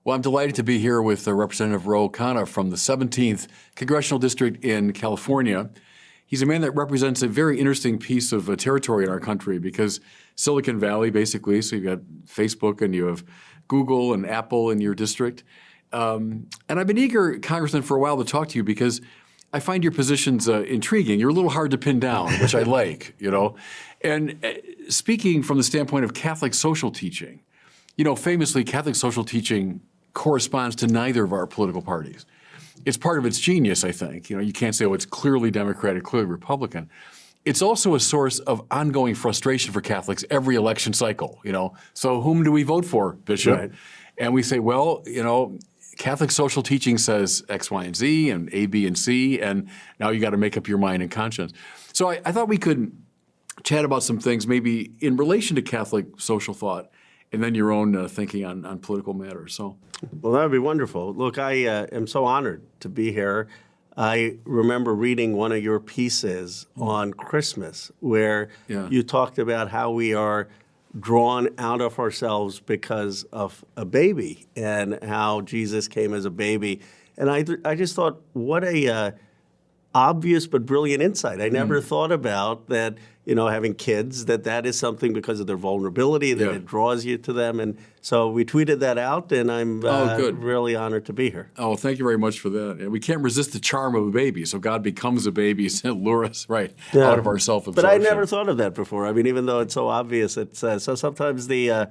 Well, I'm delighted to be here with Representative Khanna from the 17th Congressional District in California. He's a man that represents a very interesting piece of territory in our country because Silicon Valley, basically, so you've got Facebook and you have Google and Apple in your district. And I've been eager, Congressman, for a while to talk to you because I find your positions intriguing. You're a little hard to pin down, which I like, you know. And speaking from the standpoint of Catholic social teaching, you know, famously, Catholic social teaching corresponds to neither of our political parties. It's part of its genius, I think. You know, you can't say, oh, it's clearly Democratic, clearly Republican. It's also a source of ongoing frustration for Catholics every election cycle, you know. So whom do we vote for, Bishop? Right. And we say, well, you know, Catholic social teaching says X, Y, and Z, and A, B, and C, and now you got to make up your mind and conscience. So I thought we could chat about some things maybe in relation to Catholic social thought and then your own thinking on political matters. So, well, that would be wonderful. Look, I am so honored to be here. I remember reading one of your pieces on Christmas where you talked about how we are drawn out of ourselves because of a baby and how Jesus came as a baby. And I just thought, what a obvious but brilliant insight. I never thought about that, you know, having kids, that is something because of their vulnerability, that it draws you to them. And so we tweeted that out, and I'm really honored to be here. Oh, thank you very much for that. And we can't resist the charm of a baby, so God becomes a baby to lure us out of our self-absorption. But I never thought of that before. I mean, even though it's so obvious, it's so sometimes the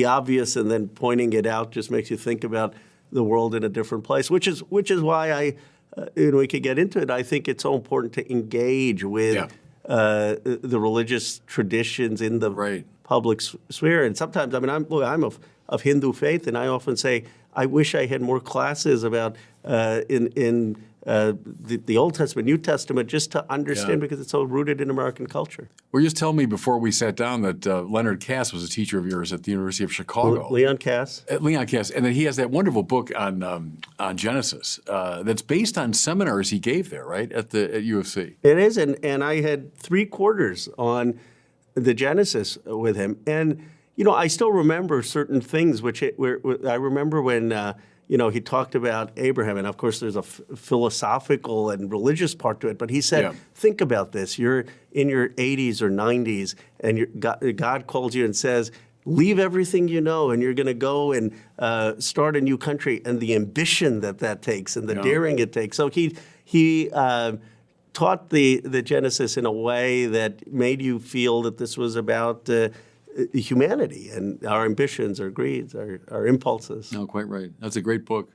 obvious and then pointing it out just makes you think about the world in a different place, which is why we could get into it. I think it's so important to engage with the religious traditions in the public sphere. And sometimes, I mean, I'm of Hindu faith, and I often say, I wish I had more classes about in the Old Testament, New Testament, just to understand because it's so rooted in American culture. Well, you just tell me before we sat down that Leonard Cass was a teacher of yours at the University of Chicago. Leon Cass. Leon Cass, and then he has that wonderful book on Genesis that's based on seminars he gave there, right, at U of C. It is, and I had 3 quarters on the Genesis with him, and you know, I still remember certain things. I remember when. You know, he talked about Abraham, and of course there's a philosophical and religious part to it, but he said, think about this. You're in your 80s or 90s, and God calls you and says, leave everything you know, and you're going to go and start a new country, and the ambition that takes and the daring it takes. So he taught the Genesis in a way that made you feel that this was about humanity and our ambitions, our greeds, our impulses. No, quite right. That's a great book.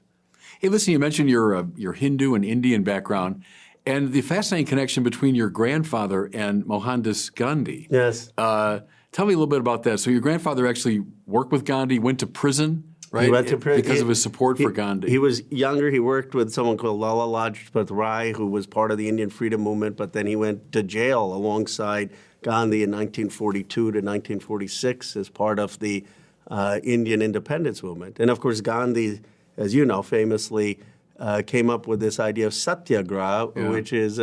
Hey, listen, you mentioned your Hindu and Indian background and the fascinating connection between your grandfather and Mohandas Gandhi. Yes. Tell me a little bit about that. So your grandfather actually worked with Gandhi, went to prison, right? He went to prison because of his support for Gandhi. He was younger. He worked with someone called Lala Lajpat Rai, who was part of the Indian freedom movement, but then he went to jail alongside Gandhi in 1942 to 1946 as part of the Indian independence movement. And of course, Gandhi, as you know, famously came up with this idea of satyagraha, which is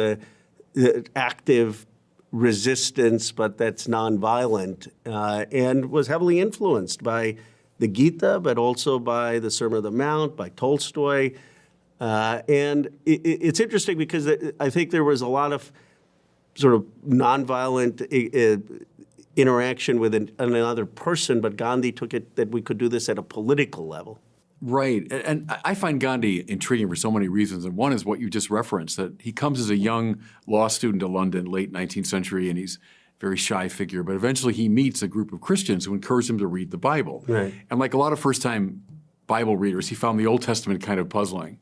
active resistance, but that's nonviolent, and was heavily influenced by the Gita, but also by the Sermon on the Mount, by Tolstoy. And it's interesting because I think there was a lot of sort of nonviolent interaction with another person, but Gandhi took it that we could do this at a political level. Right. And I find Gandhi intriguing for so many reasons. And one is what you just referenced, that he comes as a young law student to London, late 19th century, and he's a very shy figure. But eventually he meets a group of Christians who encourage him to read the Bible. Right. And like a lot of first-time Bible readers, he found the Old Testament kind of puzzling.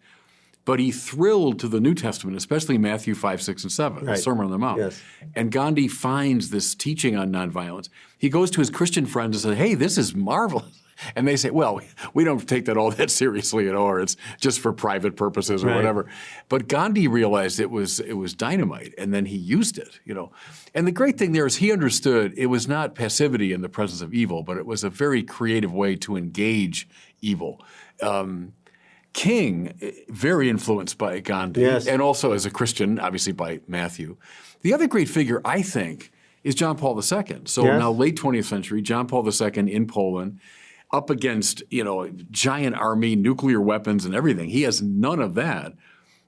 But he thrilled to the New Testament, especially Matthew 5, 6, and 7, the Sermon on the Mount. Yes. And Gandhi finds this teaching on nonviolence. He goes to his Christian friends and says, hey, this is marvelous. And they say, well, we don't take that all that seriously at all, or it's just for private purposes or whatever. But Gandhi realized it was dynamite, and then he used it, you know. And the great thing there is he understood it was not passivity in the presence of evil, but it was a very creative way to engage evil. King, very influenced by Gandhi, and also as a Christian, obviously by Matthew. The other great figure, I think, is John Paul II. So now late 20th century, John Paul II in Poland. up against, giant army, nuclear weapons and everything. He has none of that,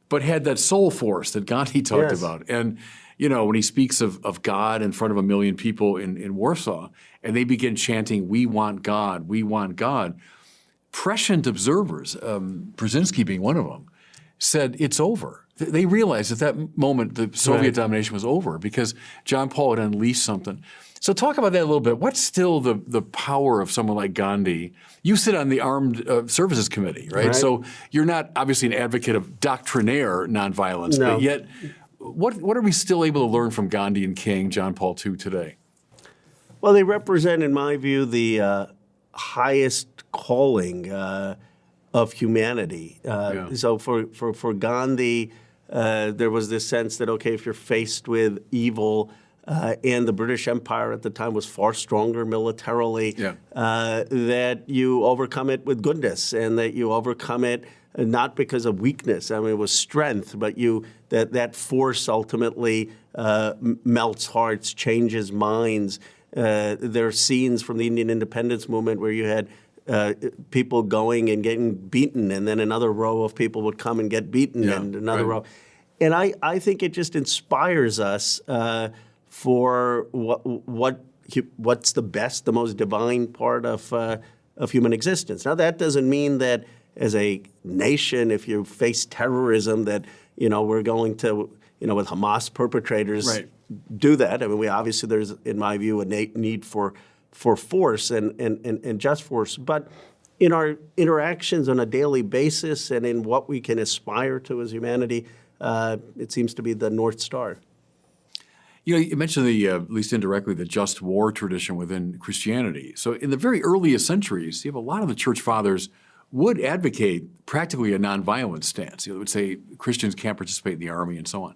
but had that soul force that Gandhi talked Yes. about. And, when he speaks of God in front of 1 million people in Warsaw, and they begin chanting, "We want God, we want God," prescient observers, Brzezinski being one of them, said it's over. They realized at that moment the Soviet domination was over because John Paul had unleashed something. So talk about that a little bit. What's still the power of someone like Gandhi? You sit on the Armed Services Committee, right? So you're not obviously an advocate of doctrinaire nonviolence, No. but yet what are we still able to learn from Gandhi and King, John Paul II today? Well, they represent, in my view, the highest calling of humanity. So for Gandhi, there was this sense that, okay, if you're faced with evil, and the British Empire at the time was far stronger militarily, that you overcome it with goodness, and that you overcome it not because of weakness. I mean, it was strength, but that force ultimately melts hearts, changes minds. There are scenes from the Indian independence movement where you had people going and getting beaten, and then another row of people would come and get beaten, and another row. And I think it just inspires us for what's the best, the most divine part of human existence. Now, that doesn't mean that as a nation, if you face terrorism, that we're going to with Hamas perpetrators do that. I mean, there's, in my view, a need for force and just force. But in our interactions on a daily basis and in what we can aspire to as humanity, it seems to be the North Star. You mentioned at least indirectly, the just war tradition within Christianity. So in the very earliest centuries, you have a lot of the church fathers would advocate practically a nonviolent stance. They would say Christians can't participate in the army and so on.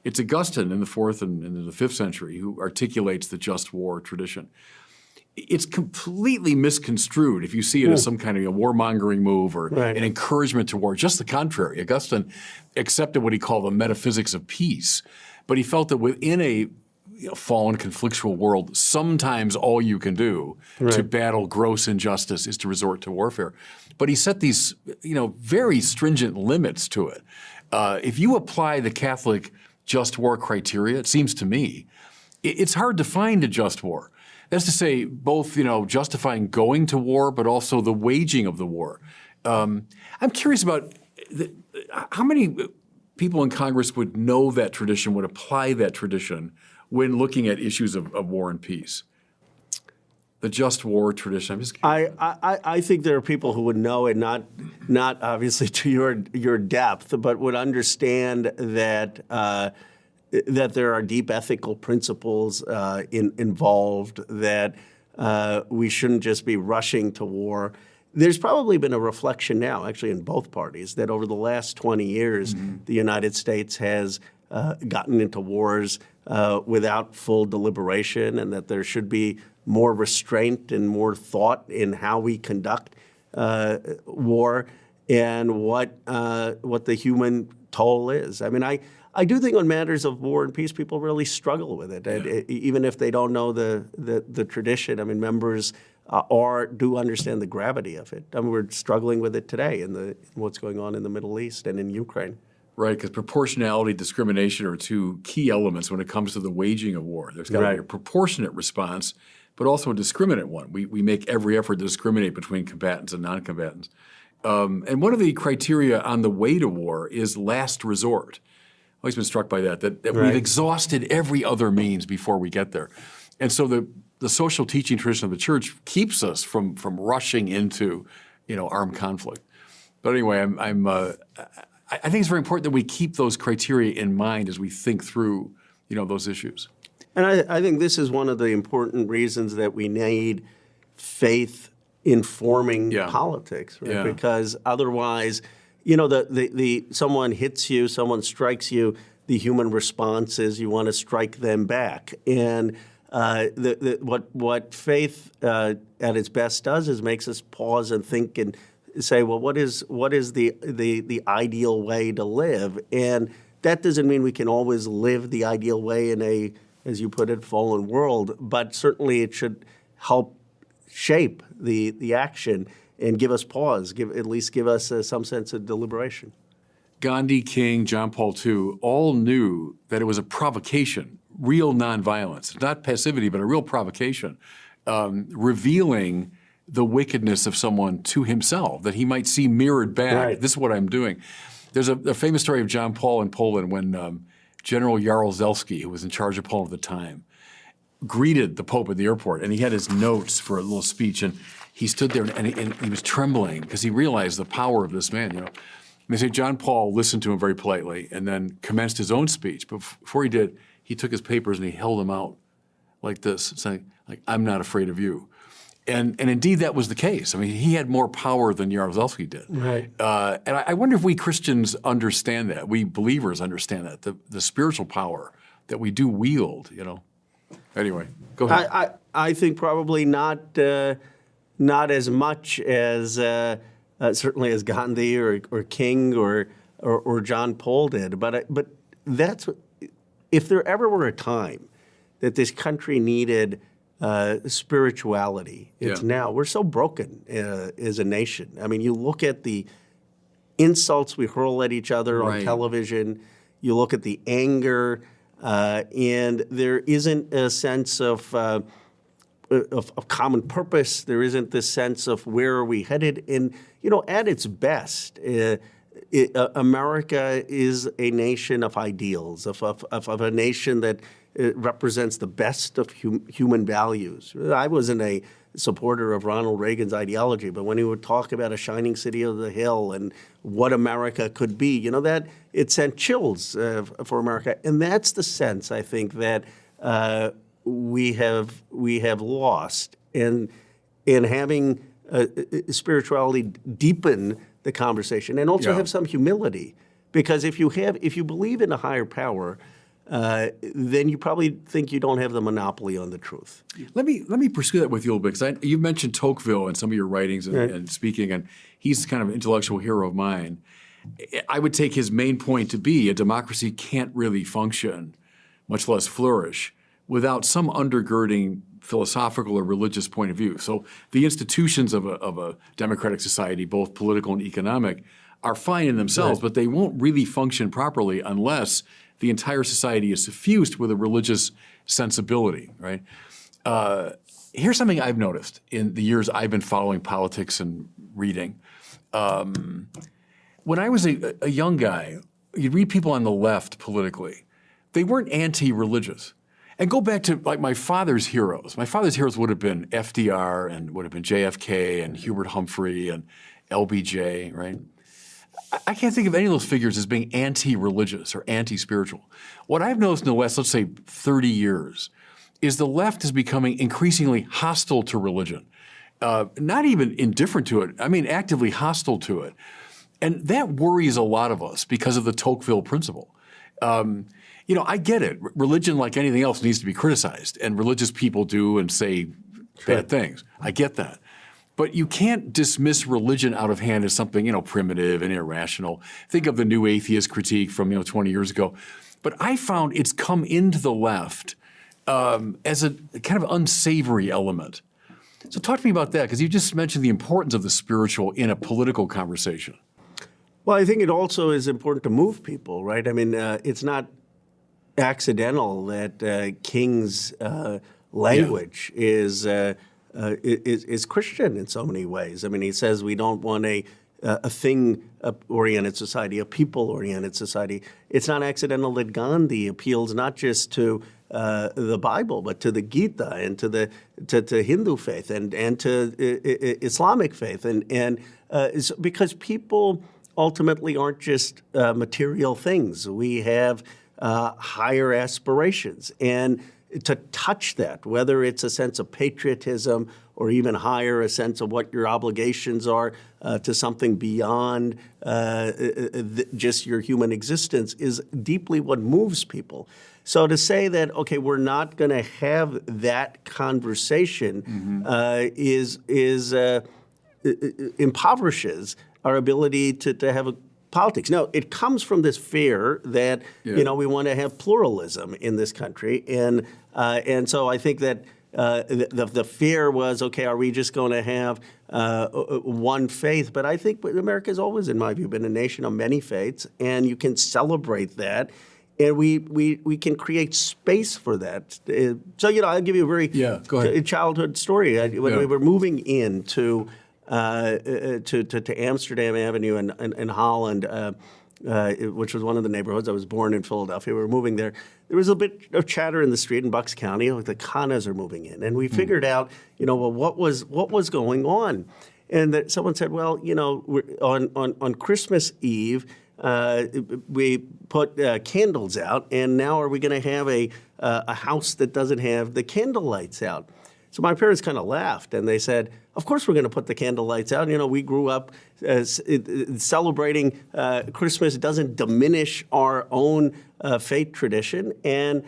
It's Augustine in the 4th and in the 5th century who articulates the just war tradition. It's completely misconstrued if you see it as some kind of a warmongering move or an encouragement to war. Just the contrary. Augustine accepted what he called the metaphysics of peace, but he felt that within a fallen, conflictual world, sometimes all you can do to battle gross injustice is to resort to warfare. But he set these, very stringent limits to it. If you apply the Catholic just war criteria, it seems to me, it's hard to find a just war. That's to say, both, justifying going to war, but also the waging of the war. I'm curious about how many people in Congress would know that tradition, would apply that tradition when looking at issues of war and peace. The just war tradition. I'm just curious. I think there are people who would know it, not obviously to your depth, but would understand that that there are deep ethical principles involved, that we shouldn't just be rushing to war. There's probably been a reflection now, actually, in both parties, that over the last 20 years, the United States has gotten into wars without full deliberation, and that there should be more restraint and more thought in how we conduct war and what the human toll is. I mean, I do think on matters of war and peace, people really struggle with it, and even if they don't know the tradition. I mean, members do understand the gravity of it. I mean, we're struggling with it today in what's going on in the Middle East and in Ukraine. Right, because proportionality, discrimination are two key elements when it comes to the waging of war. There's got to be a proportionate response, but also a discriminate one. We make every effort to discriminate between combatants and non-combatants. And one of the criteria on the way to war is last resort. I've always been struck by that we've exhausted every other means before we get there. And so the social teaching tradition of the church keeps us from rushing into, armed conflict. But anyway, I think it's very important that we keep those criteria in mind as we think through, those issues. And I think this is one of the important reasons that we need faith informing politics, right? Because otherwise, someone hits you, someone strikes you, the human response is you want to strike them back. And what faith at its best does is makes us pause and think and say, well, what is the ideal way to live? And that doesn't mean we can always live the ideal way in a, as you put it, fallen world, but certainly it should help shape the action and give us pause, at least give us some sense of deliberation. Gandhi, King, John Paul II all knew that it was a provocation, real nonviolence, not passivity, but a real provocation, revealing the wickedness of someone to himself, that he might see mirrored back. Right. This is what I'm doing. There's a famous story of John Paul in Poland when General Jaruzelski, who was in charge of Poland at the time, greeted the Pope at the airport, and he had his notes for a little speech, and he stood there and he was trembling because he realized the power of this man, And they say John Paul listened to him very politely and then commenced his own speech. But before he did, he took his papers and he held them out like this, saying, I'm not afraid of you. And indeed, that was the case. I mean, he had more power than Jaruzelski did. Right. And I wonder if we Christians understand that, we believers understand that, the spiritual power that we do wield, Anyway, go ahead. I think probably not as much as certainly as Gandhi or King or John Paul did. But that's if there ever were a time that this country needed spirituality, it's now. We're so broken as a nation. I mean, you look at the insults we hurl at each other on television. You look at the anger, and there isn't a sense of common purpose. There isn't this sense of where are we headed. And at its best, America is a nation of ideals, of a nation that represents the best of human values. I wasn't a supporter of Ronald Reagan's ideology, but when he would talk about a shining city of the hill and what America could be, that it sent chills for America. And that's the sense, I think, that we have lost. And having spirituality deepen the conversation and also have some humility. Because if you believe in a higher power, then you probably think you don't have the monopoly on the truth. Let me pursue that with you a little bit, because you mentioned Tocqueville in some of your writings and speaking, and he's kind of an intellectual hero of mine. I would take his main point to be a democracy can't really function, much less flourish, without some undergirding philosophical or religious point of view. So the institutions of a democratic society, both political and economic, are fine in themselves, but they won't really function properly unless the entire society is suffused with a religious sensibility, right? Here's something I've noticed in the years I've been following politics and reading. When I was a young guy, you'd read people on the left politically. They weren't anti-religious. And go back to my father's heroes. My father's heroes would have been FDR and would have been JFK and Hubert Humphrey and LBJ, right? I can't think of any of those figures as being anti-religious or anti-spiritual. What I've noticed in the last, let's say, 30 years is the left is becoming increasingly hostile to religion. Not even indifferent to it, I mean actively hostile to it. And that worries a lot of us because of the Tocqueville principle. I get it. Religion, like anything else, needs to be criticized, and religious people do and say bad things. I get that. But you can't dismiss religion out of hand as something, primitive and irrational. Think of the new atheist critique from, 20 years ago. But I found it's come into the left as a kind of unsavory element. So talk to me about that, because you just mentioned the importance of the spiritual in a political conversation. Well, I think it also is important to move people, right? I mean, it's not accidental that King's language is Christian in so many ways. I mean, he says we don't want a thing-oriented society, a people-oriented society. It's not accidental that Gandhi appeals not just to the Bible, but to the Gita and to Hindu faith and to Islamic faith, and because people ultimately aren't just material things. We have higher aspirations, and to touch that, whether it's a sense of patriotism or even higher, a sense of what your obligations are to something beyond just your human existence, is deeply what moves people. So to say that, okay, we're not going to have that conversation impoverishes our ability to have a politics. Now, it comes from this fear that we want to have pluralism in this country, and so I think that the fear was, okay, are we just going to have one faith? But I think America has always, in my view, been a nation of many faiths, and you can celebrate that. And we can create space for that. So, I'll give you a very go ahead. childhood story. When we were moving into to Amsterdam Avenue in Holland, which was one of the neighborhoods. I was born in Philadelphia. We were moving there. There was a bit of chatter in the street in Bucks County, like the Khannas are moving in. And we figured out, what was going on? And that someone said, well, on Christmas Eve, we put candles out, and now are we going to have a house that doesn't have the candle lights out? So my parents kind of laughed, and they said, of course we're going to put the candle lights out. We grew up celebrating Christmas doesn't diminish our own faith tradition, and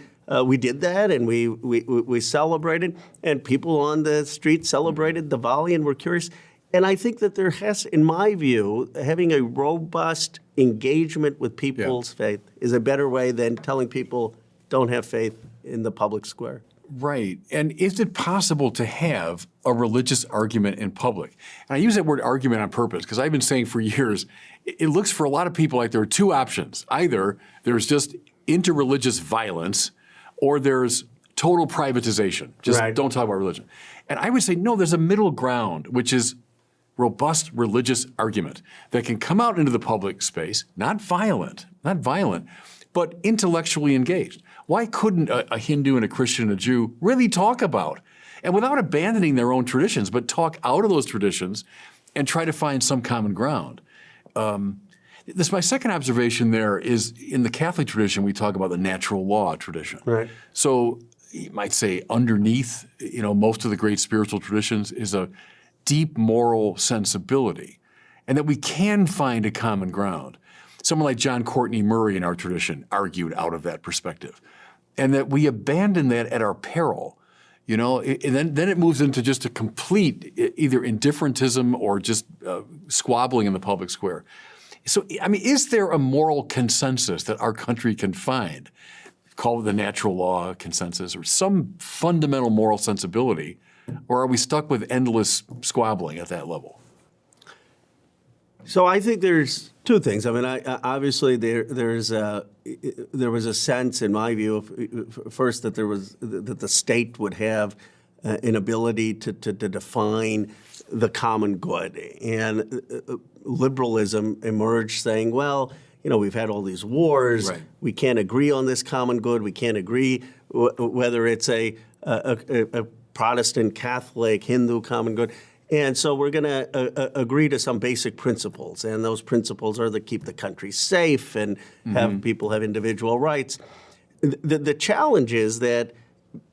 we did that, and we celebrated, and people on the street celebrated Diwali and were curious. And I think that there has, in my view, having a robust engagement with people's faith is a better way than telling people don't have faith in the public square. Right. And is it possible to have a religious argument in public? And I use that word argument on purpose because I've been saying for years, it looks for a lot of people like there are two options. Either there's just interreligious violence or there's total privatization. Just don't talk about religion. And I would say, no, there's a middle ground, which is robust religious argument that can come out into the public space, not violent, but intellectually engaged. Why couldn't a Hindu and a Christian and a Jew really talk about, and without abandoning their own traditions, but talk out of those traditions and try to find some common ground? My second observation there is in the Catholic tradition, we talk about the natural law tradition. Right. So you might say underneath, most of the great spiritual traditions is a deep moral sensibility, and that we can find a common ground. Someone like John Courtney Murray in our tradition argued out of that perspective, and that we abandon that at our peril. And then it moves into just a complete either indifferentism or just squabbling in the public square. So, is there a moral consensus that our country can find, call it the natural law consensus, or some fundamental moral sensibility, or are we stuck with endless squabbling at that level? So I think there's two things. Obviously there was a sense, in my view, first that that the state would have an ability to define the common good, and liberalism emerged saying, well, we've had all these wars. Right. We can't agree on this common good. We can't agree whether it's a Protestant, Catholic, Hindu common good. And so we're going to agree to some basic principles. And those principles are to keep the country safe and have people have individual rights. The challenge is that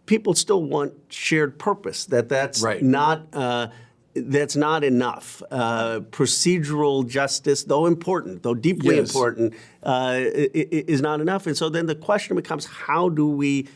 people still want shared purpose, that's not enough. Procedural justice, though important, though deeply important, is not enough. And so then the question becomes, how do we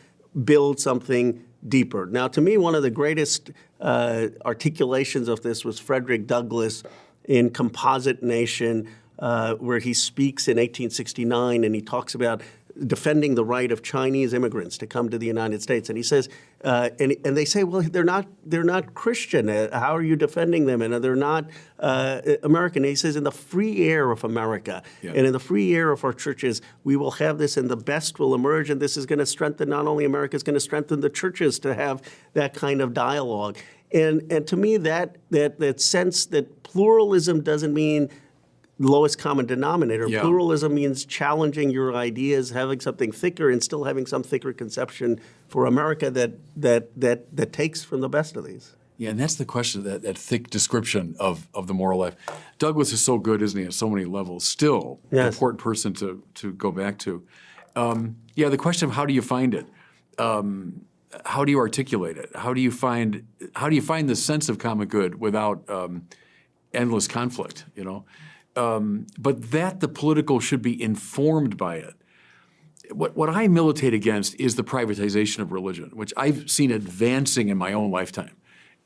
build something deeper? Now, to me, one of the greatest articulations of this was Frederick Douglass in Composite Nation, where he speaks in 1869, and he talks about defending the right of Chinese immigrants to come to the United States. And he says, and they say, well, they're not Christian. How are you defending them? And they're not American. And he says, in the free air of America and in the free air of our churches, we will have this, and the best will emerge. And this is going to strengthen not only America, it's going to strengthen the churches to have that kind of dialogue. And to me, that sense that pluralism doesn't mean lowest common denominator. Yeah. Pluralism means challenging your ideas, having something thicker, and still having some thicker conception for America that takes from the best of these. Yeah, and that's the question, that thick description of the moral life. Douglass is so good, isn't he, at so many levels? Still an important person to go back to. The question of how do you find it? How do you articulate it? How do you find the sense of common good without endless conflict, but that the political should be informed by it. What I militate against is the privatization of religion, which I've seen advancing in my own lifetime.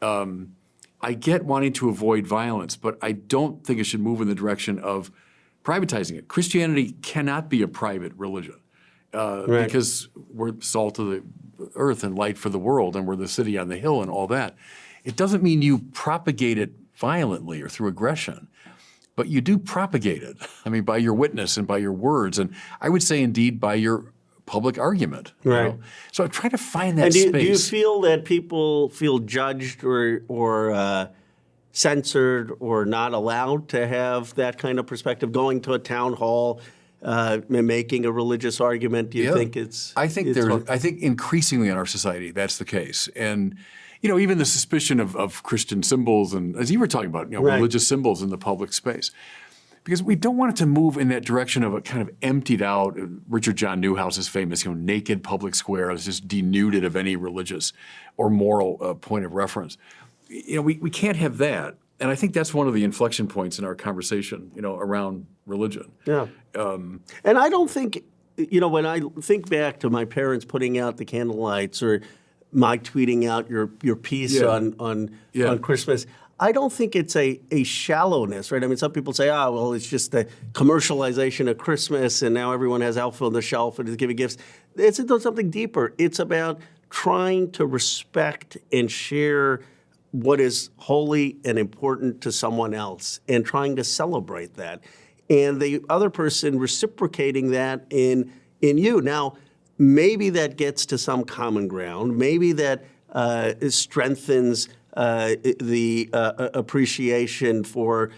I get wanting to avoid violence, but I don't think it should move in the direction of privatizing it. Christianity cannot be a private religion because we're salt of the earth and light for the world, and we're the city on the hill and all that. It doesn't mean you propagate it violently or through aggression, but you do propagate it. I mean, by your witness and by your words, and I would say indeed by your public argument. Right. So I'm trying to find that And space. do you feel that people feel judged or censored or not allowed to have that kind of perspective? Going to a town hall, making a religious argument, do you think it's? I think increasingly in our society that's the case, and even the suspicion of Christian symbols, and as you were talking about, Right. religious symbols in the public space. Because we don't want it to move in that direction of a kind of emptied out, Richard John Newhouse's famous, naked public square that's just denuded of any religious or moral point of reference. We can't have that. And I think that's one of the inflection points in our conversation, around religion. Yeah. And I don't think, when I think back to my parents putting out the candlelights or my tweeting out your piece on Christmas, I don't think it's a shallowness, right? I mean, some people say, well, it's just the commercialization of Christmas and now everyone has elf on the shelf and is giving gifts. It's something deeper. It's about trying to respect and share what is holy and important to someone else and trying to celebrate that. And the other person reciprocating that in you. Now, maybe that gets to some common ground. Maybe that strengthens the appreciation for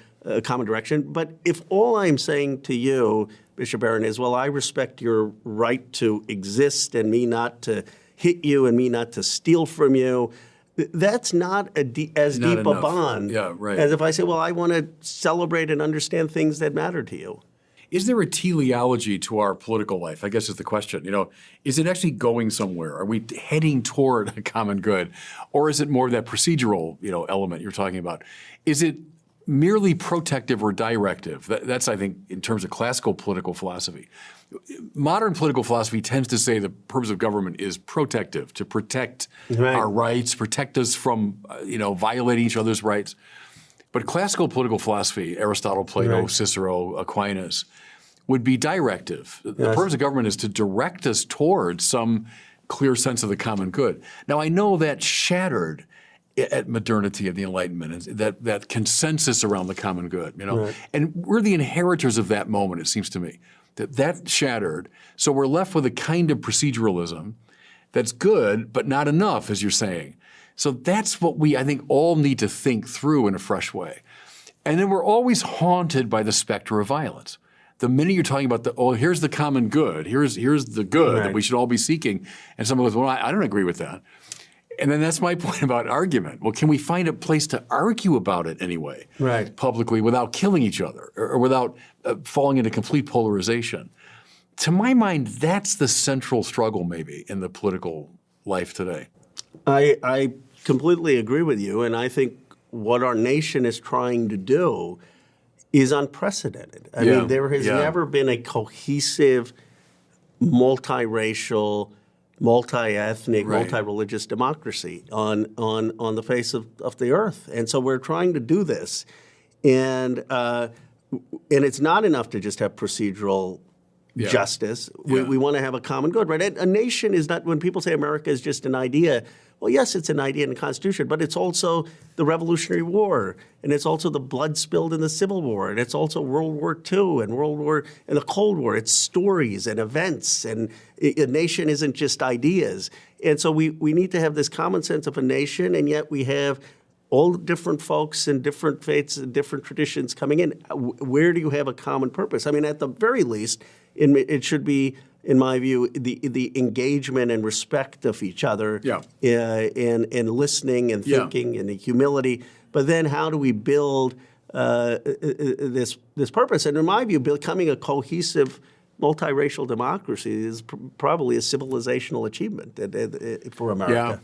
common direction. But if all I'm saying to you, Bishop Barron, is, well, I respect your right to exist and me not to hit you and me not to steal from you, that's not as deep a bond as if I say, well, I want to celebrate and understand things that matter to you. Is there a teleology to our political life? I guess is the question. Is it actually going somewhere? Are we heading toward a common good? Or is it more that procedural, element you're talking about? Is it merely protective or directive? That's, I think, in terms of classical political philosophy. Modern political philosophy tends to say the purpose of government is protective, to protect our rights, protect us from, violating each other's rights. But classical political philosophy, Aristotle, Plato, Cicero, Aquinas, would be directive. The purpose of government is to direct us towards some clear sense of the common good. Now, I know that shattered at modernity of the Enlightenment, that consensus around the common good, And we're the inheritors of that moment, it seems to me, that shattered. So we're left with a kind of proceduralism that's good, but not enough, as you're saying. So that's what we, I think, all need to think through in a fresh way. And then we're always haunted by the specter of violence. The minute you're talking about here's the common good, here's the good that we should all be seeking, and someone goes, well, I don't agree with that. And then that's my point about argument. Well, can we find a place to argue about it anyway, publicly, without killing each other or without falling into complete polarization? To my mind, that's the central struggle maybe in the political life today. I completely agree with you, and I think what our nation is trying to do is unprecedented. I mean, there has never been a cohesive, multiracial, multi-ethnic, multi-religious democracy on the face of the earth. And so we're trying to do this. And it's not enough to just have procedural justice. We want to have a common good, right? A nation is not, when people say America is just an idea, well, yes, it's an idea in the Constitution, but it's also the Revolutionary War, and it's also the blood spilled in the Civil War, and it's also World War II and the Cold War. It's stories and events, and a nation isn't just ideas. And so we need to have this common sense of a nation, and yet we have all different folks and different faiths and different traditions coming in. Where do you have a common purpose? I mean, at the very least, it should be, in my view, the engagement and respect of each other, and listening and thinking and the humility. But then, how do we build this purpose? And in my view, becoming a cohesive, multiracial democracy is probably a civilizational achievement for America. Yeah.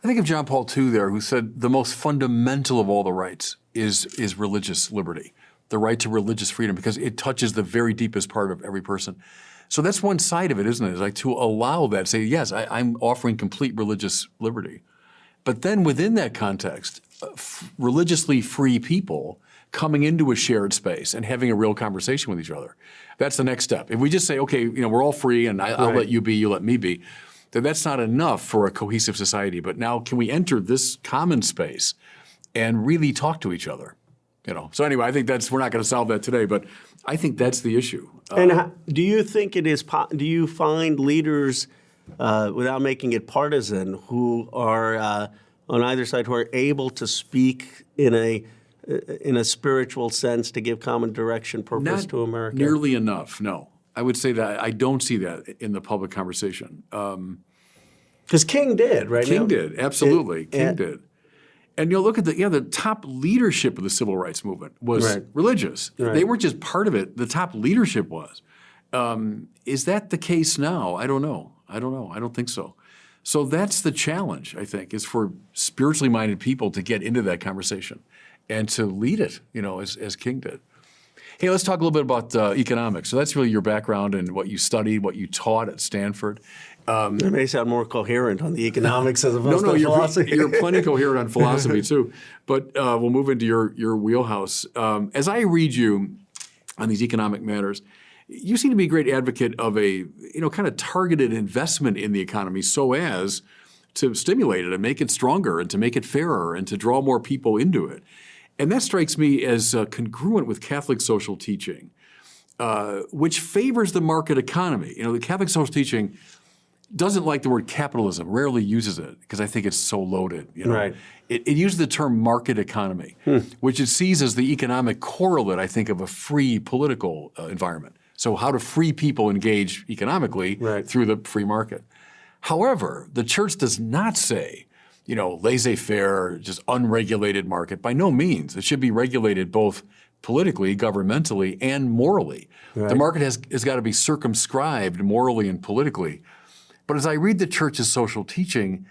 I think of John Paul II there, who said the most fundamental of all the rights is religious liberty, the right to religious freedom, because it touches the very deepest part of every person. So that's one side of it, isn't it? It's like to allow that, say, yes, I'm offering complete religious liberty. But then within that context, religiously free people coming into a shared space and having a real conversation with each other. That's the next step. If we just say, okay, we're all free and I'll let you be, you let me be, that that's not enough for a cohesive society. But now can we enter this common space and really talk to each other? So anyway, I think we're not going to solve that today, but I think that's the issue. And do you think it is, do you find leaders, without making it partisan, who are on either side, who are able to speak in a spiritual sense to give common direction, purpose to America? Not nearly enough, no. I would say that I don't see that in the public conversation. Because King did, right? King did, absolutely. King did. And look at the top leadership of the civil rights movement was religious. Right. They weren't just part of it. The top leadership was. Is that the case now? I don't know. I don't think so. So that's the challenge, I think, is for spiritually minded people to get into that conversation and to lead it, as King did. Hey, let's talk a little bit about economics. So that's really your background and what you studied, what you taught at Stanford. It may sound more coherent on the economics as opposed to philosophy. You're plenty coherent on philosophy too. But we'll move into your wheelhouse. As I read you on these economic matters, you seem to be a great advocate of a kind of targeted investment in the economy so as to stimulate it and make it stronger and to make it fairer and to draw more people into it. And that strikes me as congruent with Catholic social teaching, which favors the market economy. The Catholic social teaching doesn't like the word capitalism, rarely uses it because I think it's so loaded. Right. It uses the term market economy, which it sees as the economic correlate, I think, of a free political environment. So how do free people engage economically through the free market? However, the church does not say, laissez-faire, just unregulated market. By no means. It should be regulated both politically, governmentally, and morally. Right. The market has got to be circumscribed morally and politically. But as I read the church's social teaching,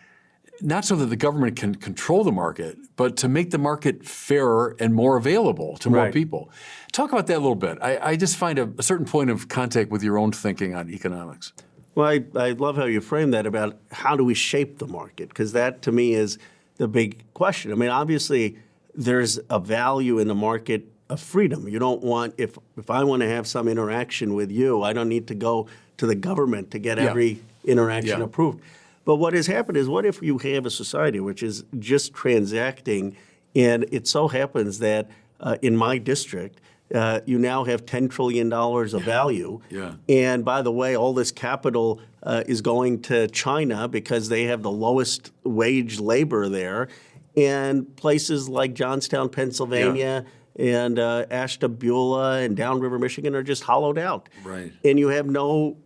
not so that the government can control the market, but to make the market fairer and more available to more people. Talk about that a little bit. I just find a certain point of contact with your own thinking on economics. Well, I love how you frame that about how do we shape the market, because that to me is the big question. I mean, obviously, there's a value in the market of freedom. You don't want, if I want to have some interaction with you, I don't need to go to the government to get every interaction approved. But what has happened is, what if you have a society which is just transacting, and it so happens that in my district, you now have $10 trillion of value. And by the way, all this capital is going to China because they have the lowest wage labor there. And places like Johnstown, Pennsylvania, and Ashtabula and Downriver, Michigan are just hollowed out. Right. And you have no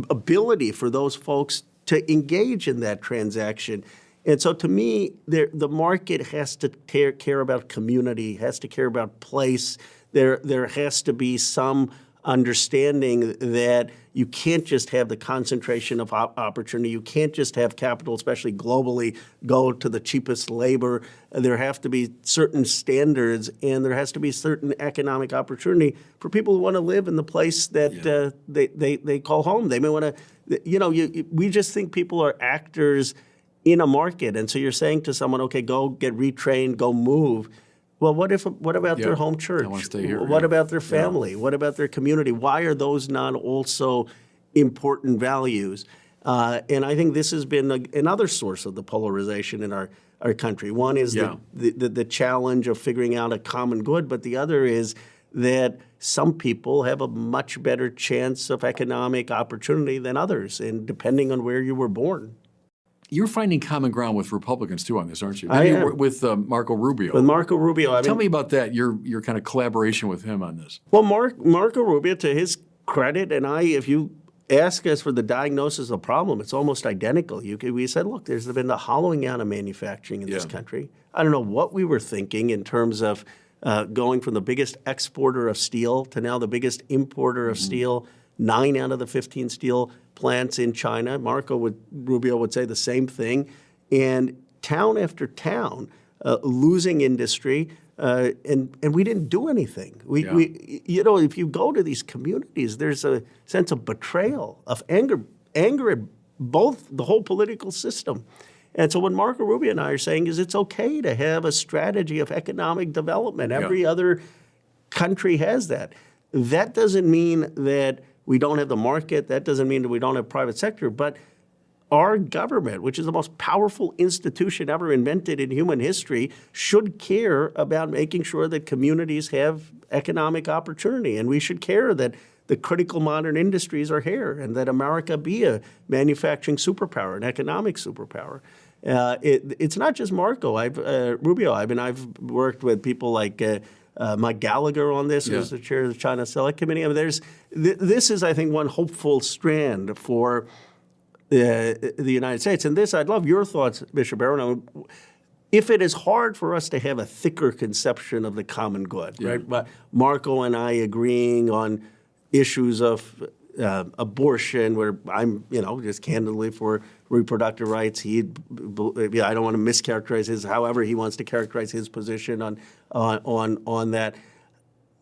ability for those folks to engage in that transaction. And so to me, the market has to care about community, has to care about place. There has to be some understanding that you can't just have the concentration of opportunity. You can't just have capital, especially globally, go to the cheapest labor. There have to be certain standards, and there has to be certain economic opportunity for people who want to live in the place that they call home. They may want to, we just think people are actors in a market. And so you're saying to someone, okay, go get retrained, go move. Well, what about their home church? I want to stay here. What about their family? What about their community? Why are those not also important values? And I think this has been another source of the polarization in our country. One is the challenge of figuring out a common good, but the other is that some people have a much better chance of economic opportunity than others, and depending on where you were born. You're finding common ground with Republicans too on this, aren't you? I am. With Marco Rubio. With Marco Rubio. Tell me about that, your kind of collaboration with him on this. Well, Marco Rubio, to his credit, and if you ask us for the diagnosis of the problem, it's almost identical. We said, look, there's been the hollowing out of manufacturing in this country. I don't know what we were thinking in terms of going from the biggest exporter of steel to now the biggest importer of steel. 9 out of the 15 steel plants in China. Rubio would say the same thing. And town after town losing industry, and we didn't do anything. If you go to these communities, there's a sense of betrayal, of anger at both the whole political system. And so what Marco Rubio and I are saying is it's okay to have a strategy of economic development. Every other country has that. That doesn't mean that we don't have the market. That doesn't mean that we don't have private sector. But our government, which is the most powerful institution ever invented in human history, should care about making sure that communities have economic opportunity. And we should care that the critical modern industries are here and that America be a manufacturing superpower, an economic superpower. It's not just Rubio. I've worked with people like Mike Gallagher on this, who's the chair of the China Select Committee. I mean, this is, I think, one hopeful strand for the United States. And this, I'd love your thoughts, Bishop Barron. If it is hard for us to have a thicker conception of the common good, right? But Marco and I agreeing on issues of abortion, where I'm, just candidly for reproductive rights. I don't want to mischaracterize however he wants to characterize his position on that.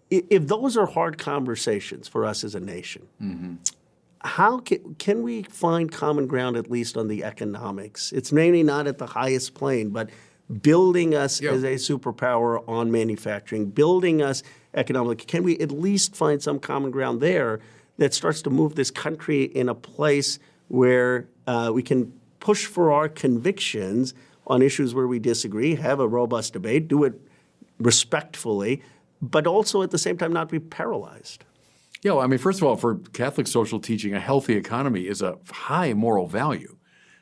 If those are hard conversations for us as a nation, how can we find common ground, at least on the economics? It's maybe not at the highest plane, but building us as a superpower on manufacturing, building us economically. Can we at least find some common ground there that starts to move this country in a place where we can push for our convictions on issues where we disagree, have a robust debate, do it respectfully, but also at the same time not be paralyzed? Yeah, well, I mean, first of all, for Catholic social teaching, a healthy economy is a high moral value.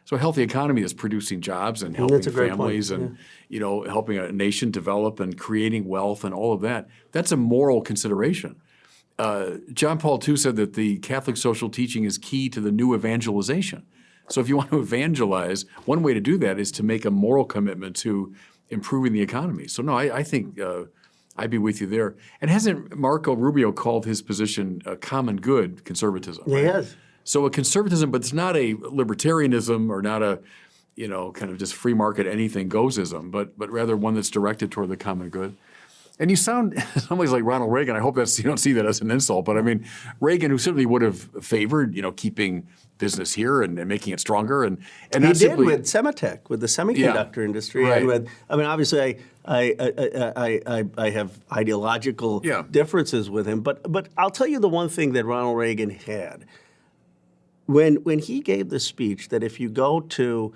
So a healthy economy is producing jobs and helping families and helping a nation develop and creating wealth and all of that. That's a moral consideration. John Paul II said that the Catholic social teaching is key to the new evangelization. So if you want to evangelize, one way to do that is to make a moral commitment to improving the economy. So no, I think I'd be with you there. And hasn't Marco Rubio called his position common good conservatism? Right? He has. So a conservatism, but it's not a libertarianism or not a, kind of just free market anything goesism, but rather one that's directed toward the common good. And you sound in some ways like Ronald Reagan. I hope you don't see that as an insult, but I mean, Reagan, who certainly would have favored, keeping business here and making it stronger, and he not did simply with Semitech, with the semiconductor industry, right. and obviously, I have ideological differences with him, but I'll tell you the one thing that Ronald Reagan had. When he gave the speech that if you go to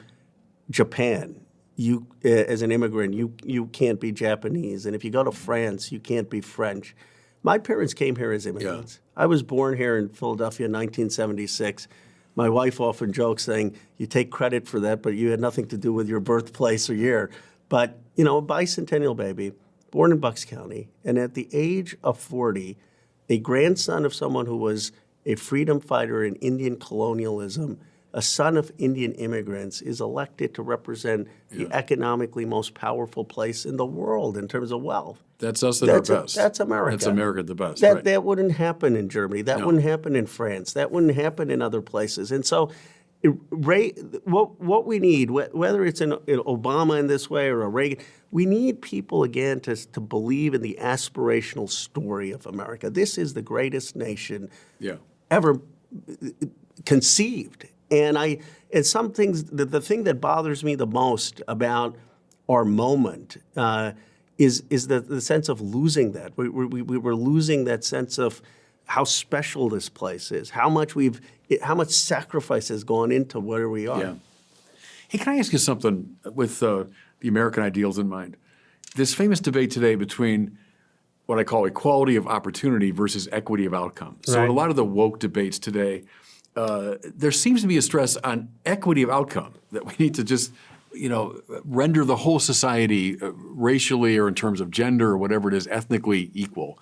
Japan, you as an immigrant, you can't be Japanese, and if you go to France, you can't be French. My parents came here as immigrants. I was born here in Philadelphia in 1976. My wife often jokes saying, you take credit for that, but you had nothing to do with your birthplace or year. But, a bicentennial baby, born in Bucks County, and at the age of 40, a grandson of someone who was a freedom fighter in Indian colonialism, a son of Indian immigrants, is elected to represent the economically most powerful place in the world in terms of wealth. That's us at our best. That's America. That's America at the best. That wouldn't happen in Germany. That wouldn't happen in France. That wouldn't happen in other places. And so what we need, whether it's an Obama in this way or a Reagan, we need people, again, to believe in the aspirational story of America. This is the greatest nation ever conceived. And some things, the thing that bothers me the most about our moment is the sense of losing that. We were losing that sense of how special this place is, how much sacrifice has gone into where we are. Yeah. Hey, can I ask you something with the American ideals in mind? This famous debate today between what I call equality of opportunity versus equity of outcome. So in a lot of the woke debates today, there seems to be a stress on equity of outcome, that we need to just, render the whole society racially or in terms of gender or whatever it is, ethnically equal.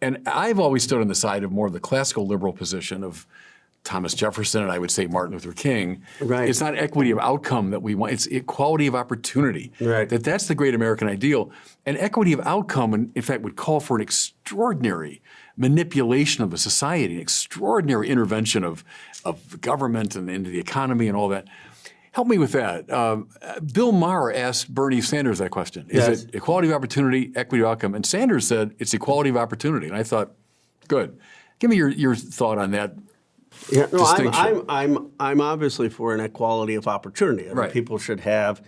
And I've always stood on the side of more of the classical liberal position of Thomas Jefferson and I would say Martin Luther King. Right. It's not equity of outcome that we want, it's equality of opportunity. Right. That's the great American ideal. And equity of outcome, in fact, would call for an extraordinary manipulation of the society, an extraordinary intervention of government and into the economy and all that. Help me with that. Bill Maher asked Bernie Sanders that question. Is it equality of opportunity, equity of outcome? And Sanders said it's equality of opportunity. And I thought, good. Give me your thought on that distinction. I'm obviously for an equality of opportunity. I mean, people should have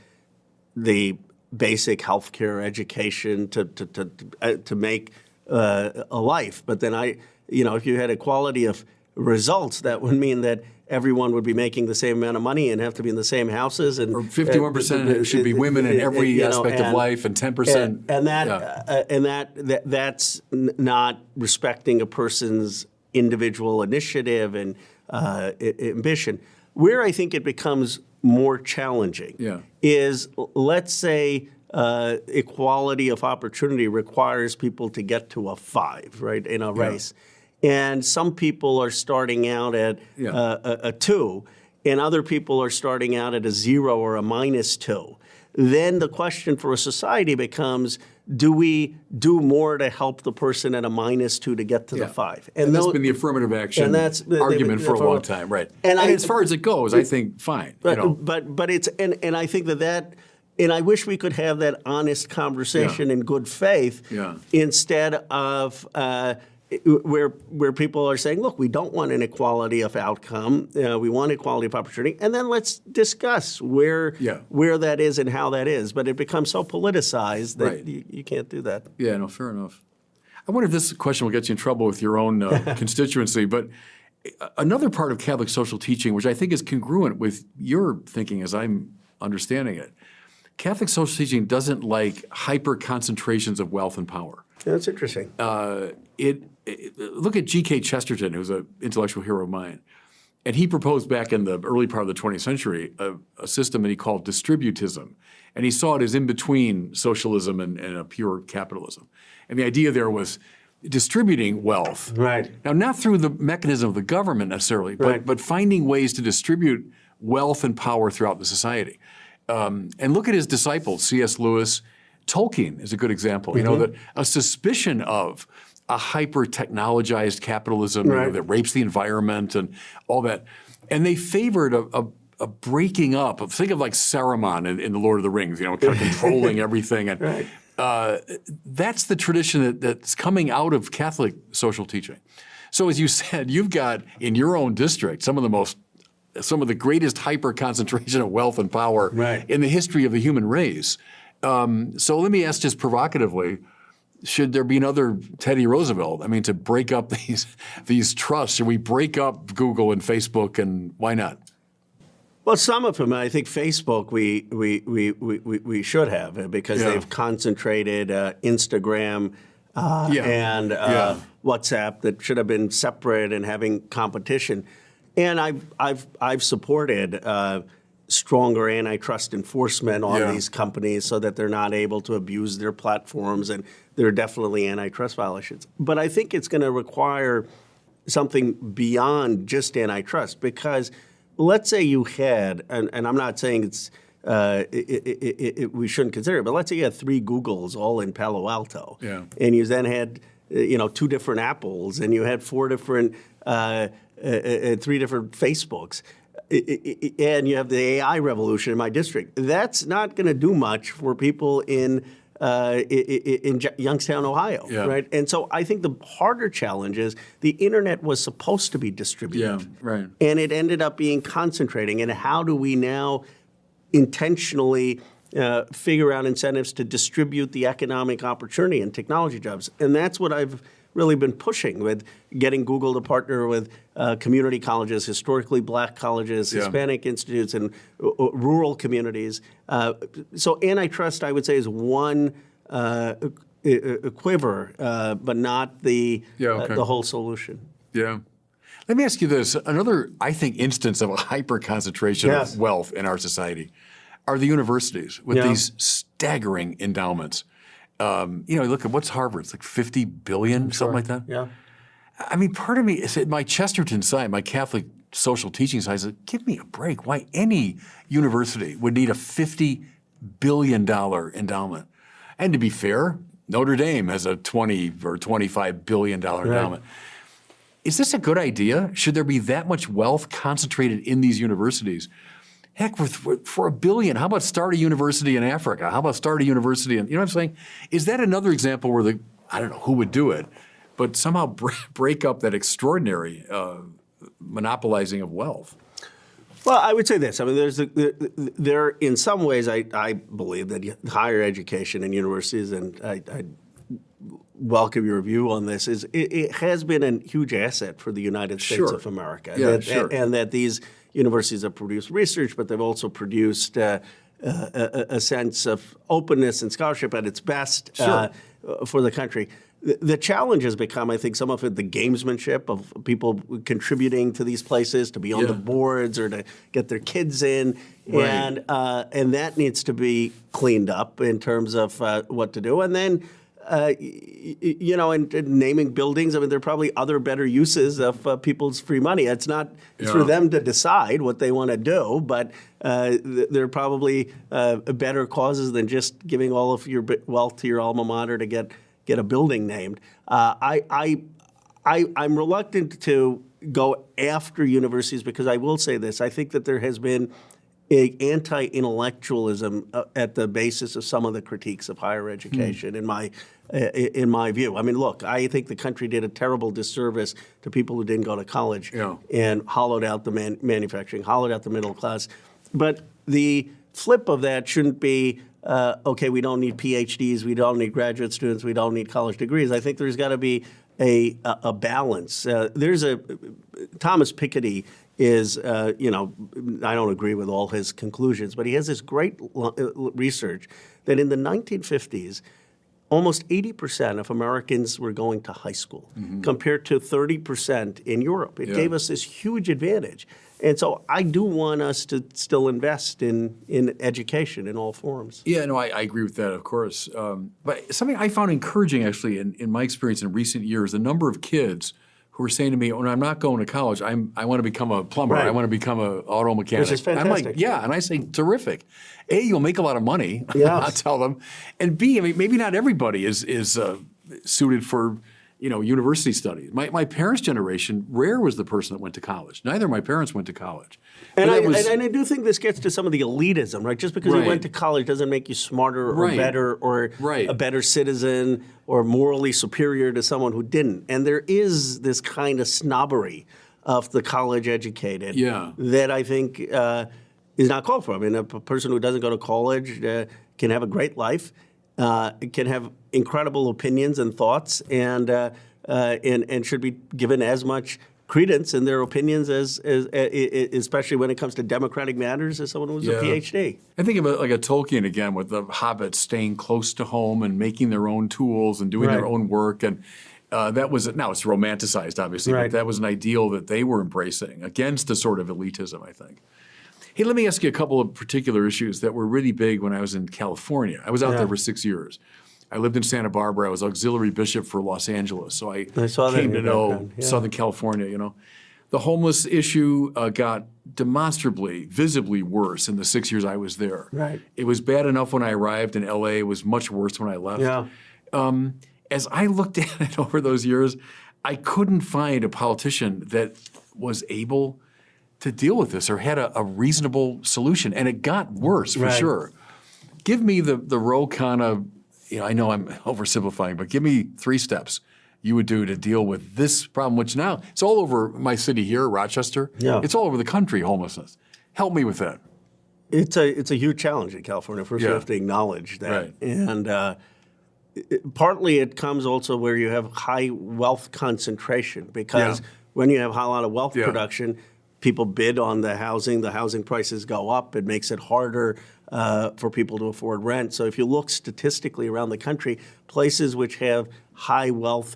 the basic health care, education to make a life. But then if you had equality of results, that would mean that everyone would be making the same amount of money and have to be in the same houses. And Or 51% should be women in every aspect of life, and 10%. That's not respecting a person's individual initiative and ambition. Where I think it becomes more challenging is, let's say, equality of opportunity requires people to get to a 5, right, in a race. And some people are starting out at a 2, and other people are starting out at a 0 or a -2. Then the question for a society becomes, do we do more to help the person at a -2 to get to the 5? And that's been the affirmative action argument for a long time, right? And as far as it goes, I think fine. But it's and I think that. And I wish we could have that honest conversation in good faith instead of where people are saying, look, we don't want inequality of outcome. We want equality of opportunity. And then let's discuss where that is and how that is. But it becomes so politicized that you can't do that. Yeah, no, fair enough. I wonder if this question will get you in trouble with your own constituency. But another part of Catholic social teaching, which I think is congruent with your thinking as I'm understanding it, Catholic social teaching doesn't like hyper concentrations of wealth and power. That's interesting. Look at G.K. Chesterton, who's an intellectual hero of mine. And he proposed back in the early part of the 20th century a system that he called distributism. And he saw it as in between socialism and a pure capitalism. And the idea there was distributing wealth. Right. Now, not through the mechanism of the government necessarily, but finding ways to distribute wealth and power throughout the society. And look at his disciples, C.S. Lewis. Tolkien is a good example. You know, that a suspicion of a hyper-technologized capitalism that rapes the environment and all that. And they favored a breaking up. Think of like Saruman in The Lord of the Rings, you know, kind of controlling everything. And that's the tradition that's coming out of Catholic social teaching. So as you said, you've got in your own district some of the greatest hyper-concentration of wealth and power in the history of the human race. So let me ask just provocatively, should there be another Teddy Roosevelt? I mean, to break up these trusts, should we break up Google and Facebook, and why not? Well, some of them, I think Facebook we should have, because they've concentrated Instagram and WhatsApp that should have been separate and having competition. And I've supported stronger antitrust enforcement on these companies so that they're not able to abuse their platforms, and there are definitely antitrust violations. But I think it's going to require something beyond just antitrust, because let's say you had, and I'm not saying it's we shouldn't consider it, but let's say you had 3 Googles all in Palo Alto, and you then had 2 different Apples, and you had 4 different 3 different Facebooks. And you have the AI revolution in my district. That's not going to do much for people in Youngstown, Ohio, right? And so I think the harder challenge is the internet was supposed to be distributed, and it ended up being concentrating. And how do we now intentionally figure out incentives to distribute the economic opportunity and technology jobs? And that's what I've really been pushing with getting Google to partner with community colleges, historically black colleges, Hispanic institutes, and rural communities. So antitrust, I would say, is one quiver, but not the whole solution. Yeah. Let me ask you this. Another, I think, instance of a hyper-concentration of wealth in our society are the universities with these staggering endowments. Look at what's Harvard. It's like $50 billion, something like that. Yeah. I mean, part of me is at my Chesterton side, my Catholic social teaching side, is like, give me a break. Why any university would need a $50 billion endowment? And to be fair, Notre Dame has a $20 or $25 billion endowment. Is this a good idea? Should there be that much wealth concentrated in these universities? Heck, for $1 billion, how about start a university in Africa? How about start a university in, you know what I'm saying? Is that another example where I don't know who would do it, but somehow break up that extraordinary monopolizing of wealth? Well, I would say this. I mean, there in some ways, I believe that higher education and universities, and I welcome your view on this, is it has been a huge asset for the United States Sure. of America. Yeah, sure. And that these universities have produced research, but they've also produced a sense of openness and scholarship at its best for the country. The challenge has become, I think, some of it the gamesmanship of people contributing to these places to be on the boards or to get their kids in, Right. and that needs to be cleaned up in terms of what to do. And then, and naming buildings. I mean, there are probably other better uses of people's free money. It's not for them to decide what they want to do, but there are probably better causes than just giving all of your wealth to your alma mater to get a building named. I'm reluctant to go after universities because I will say this. I think that there has been anti-intellectualism at the basis of some of the critiques of higher education, in my view. I mean, look, I think the country did a terrible disservice to people who didn't go to college and hollowed out the manufacturing, hollowed out the middle class. But the flip of that shouldn't be, okay, we don't need PhDs, we don't need graduate students, we don't need college degrees. I think there's got to be a balance. Thomas Piketty is, I don't agree with all his conclusions, but he has this great research that in the 1950s, almost 80% of Americans were going to high school compared to 30% in Europe. It gave us this huge advantage. And so I do want us to still invest in education in all forms. Yeah, no, I agree with that, of course. But something I found encouraging, actually, in my experience in recent years, the number of kids who are saying to me, "When I'm not going to college, I want to become a plumber. Right. I want to become an auto mechanic." Which is I'm fantastic. like, yeah, and I say, terrific. A, you'll make a lot of money. Yes. I'll tell them. And B, I mean, maybe not everybody is suited for university studies. My parents' generation, rare was the person that went to college. Neither of my parents went to college. And I do think this gets to some of the elitism, right? Just because you Right. went to college doesn't make you smarter or Right. better or Right. a better citizen or morally superior to someone who didn't. And there is this kind of snobbery of the college educated that I think is not called for. I mean, a person who doesn't go to college can have a great life, can have incredible opinions and thoughts, and should be given as much credence in their opinions as especially when it comes to democratic matters, as someone who's a PhD. I think of it like a Tolkien again, with the hobbits staying close to home and making their own tools and doing their own work. And that was, now it's romanticized, obviously, but that was an ideal that they were embracing against the sort of elitism, I think. Hey, let me ask you a couple of particular issues that were really big when I was in California. I was out there for 6 years. I lived in Santa Barbara. I was auxiliary bishop for Los Angeles, so I saw that came in to your know background. Southern California. The homeless issue got demonstrably, visibly worse in the 6 years I was there. Right. It was bad enough when I arrived in L.A. It was much worse when I left. Yeah. As I looked at it over those years, I couldn't find a politician that was able to deal with this or had a reasonable solution. And it got worse, for sure. Give me the Ro Khanna, I know I'm oversimplifying, but give me 3 steps you would do to deal with this problem, which now it's all over my city here, Rochester. Yeah. It's all over the country, homelessness. Help me with that. It's a huge challenge in California. First, you have to acknowledge that. Right. And partly it comes also where you have high wealth concentration, because when you have a lot of wealth production, people bid on the housing prices go up, it makes it harder for people to afford rent. So if you look statistically around the country, places which have high wealth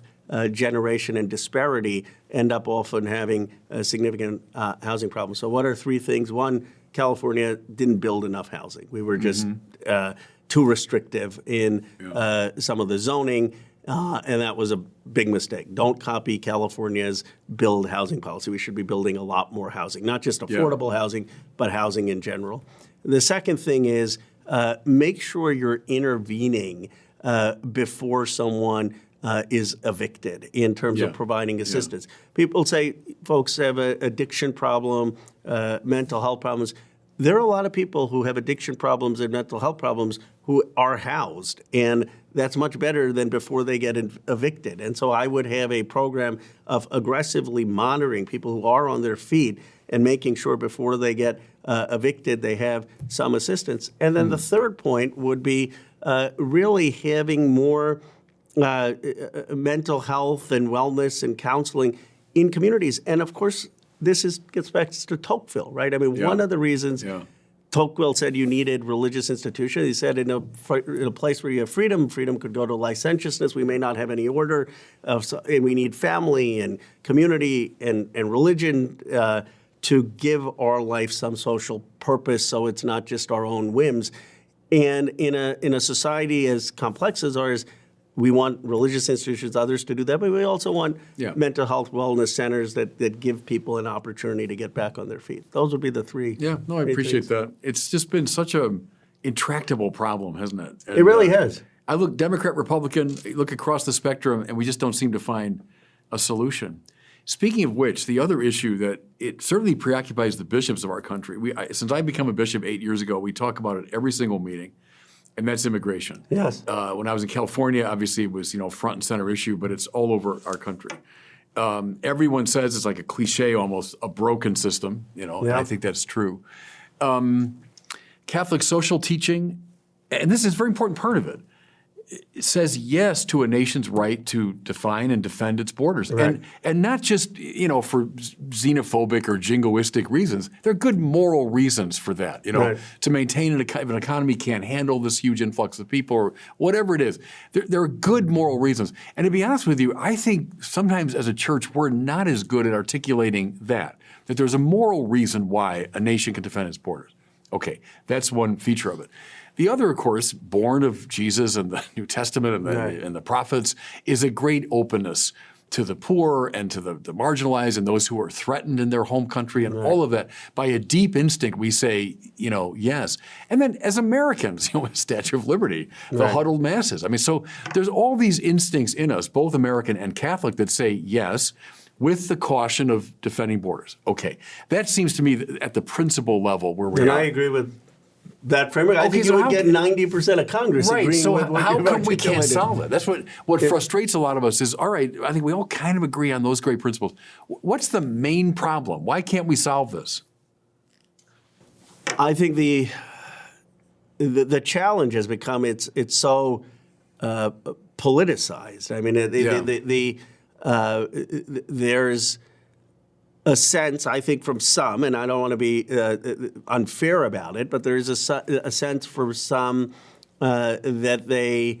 generation and disparity end up often having significant housing problems. So what are 3 things? One, California didn't build enough housing. We were just too restrictive in some of the zoning, and that was a big mistake. Don't copy California's build housing policy. We should be building a lot more housing, not just affordable housing, but housing in general. The second thing is make sure you're intervening before someone is evicted in terms of providing assistance. People say folks have an addiction problem, mental health problems. There are a lot of people who have addiction problems and mental health problems who are housed, and that's much better than before they get evicted. And so I would have a program of aggressively monitoring people who are on their feet and making sure before they get evicted they have some assistance. And then the third point would be really having more mental health and wellness and counseling in communities. And of course, gets back to Tocqueville, right? I mean, one of the reasons Tocqueville said you needed religious institutions. He said in a place where you have freedom could go to licentiousness. We may not have any order, and we need family and community and religion to give our life some social purpose, so it's not just our own whims. And in a society as complex as ours, we want religious institutions, others to do that, but we also want mental health wellness centers that give people an opportunity to get back on their feet. Those would be the three. Yeah, no, I appreciate that. It's just been such a intractable problem, hasn't it? And, it really has. I look Democrat, Republican, look across the spectrum, and we just don't seem to find a solution. Speaking of which, the other issue that it certainly preoccupies the bishops of our country. Since I became a bishop 8 years ago, we talk about it every single meeting. And that's immigration. Yes. When I was in California, obviously it was front and center issue, but it's all over our country. Everyone says it's like a cliche, almost a broken system. And I think that's true. Catholic social teaching, and this is a very important part of it. It says yes to a nation's right to define and defend its borders, right. and not just for xenophobic or jingoistic reasons. There are good moral reasons for that. Right. To maintain an economy can't handle this huge influx of people or whatever it is. There are good moral reasons. And to be honest with you, I think sometimes as a church we're not as good at articulating that there's a moral reason why a nation can defend its borders. Okay, that's one feature of it. The other, of course, born of Jesus and the New Testament and the prophets, is a great openness to the poor and to the marginalized and those who are threatened in their home country and all of that. By a deep instinct, we say, yes. And then as Americans, Statue of Liberty, the huddled masses. I mean, so there's all these instincts in us, both American and Catholic, that say yes, with the caution of defending borders. Okay, that seems to me at the principle level where we are. And I agree with that framework. I think you would get 90% of Congress agreeing so with what how you've come we can't articulated? solve it? That's what frustrates a lot of us is, all right, I think we all kind of agree on those great principles. What's the main problem? Why can't we solve this? I think the challenge has become it's so politicized. I mean, there's a sense, I think, from some, and I don't want to be unfair about it, but there is a sense for some that they